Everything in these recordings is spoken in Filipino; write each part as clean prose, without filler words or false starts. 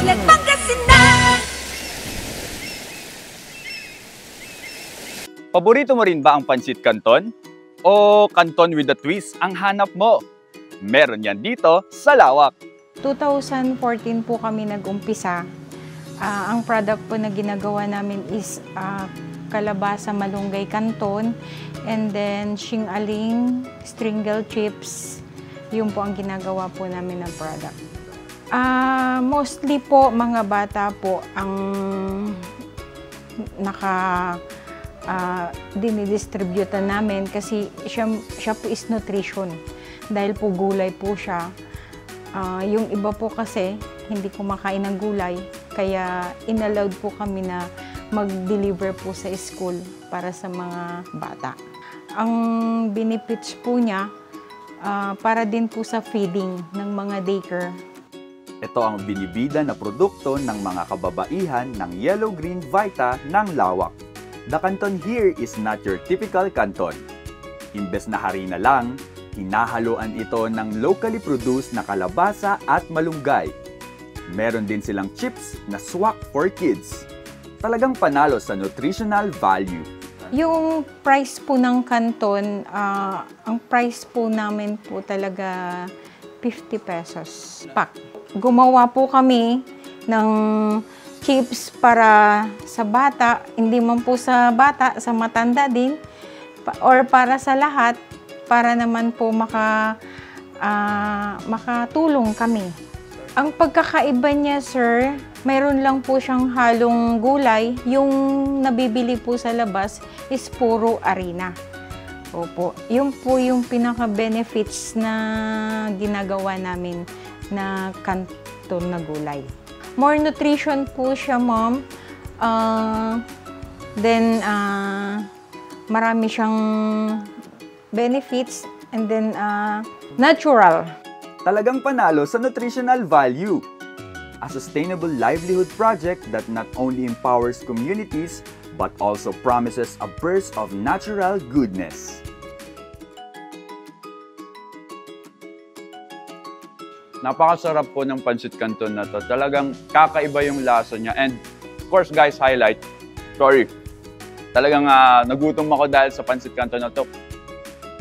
Maynila, Pangasinan. Paborito mo rin ba ang pansit canton? O canton with a twist ang hanap mo? Meron yan dito sa Lawak. 2014 po kami nag-umpisa. Ang product po na ginagawa namin is kalabasa malunggay canton, and then sing-aling, stringle chips. Yun po ang ginagawa po namin ng product. Mostly po mga bata po ang dinidistributan namin kasi siya po is nutrition. Dahil po gulay po siya. Yung iba po kasi hindi kumakain ng gulay, kaya inallowed po kami na mag-deliver po sa school para sa mga bata. Ang benefits po niya, para din po sa feeding ng mga daycare. Ito ang binibida na produkto ng mga kababaihan ng Yellow Green Vita ng Lawak. The canton here is not your typical canton. Imbes na harina lang, hinahaluan ito ng locally produced na kalabasa at malunggay. Meron din silang chips na swak for kids. Talagang panalo sa nutritional value. Yung price po ng canton, ang price po namin po talaga 50 pesos pack. Gumawa po kami ng chips para sa bata, hindi man po sa bata, sa matanda din, or para sa lahat, para naman po makatulong kami. Ang pagkakaiba niya, sir, mayroon lang po siyang halong gulay. Yung nabibili po sa labas is puro harina. Opo, yun po yung pinaka-benefits na ginagawa namin na canton na gulay. More nutrition po siya, ma'am. Then, marami siyang benefits, and then natural. Talagang panalo sa nutritional value. A sustainable livelihood project that not only empowers communities but also promises a burst of natural goodness. Napakasarap po ng pancit canton na to. Talagang kakaiba yung lasa niya. And of course guys, highlight. Sorry. Talagang nagutom ako dahil sa pancit canton na to.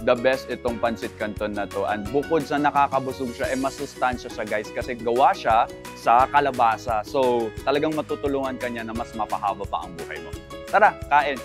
The best itong pancit canton na to. And bukod sa nakakabusog siya, masustansya siya guys kasi gawa siya sa kalabasa. So talagang matutulungan ka niya na mas mapahaba pa ang buhay mo. Tara, kain!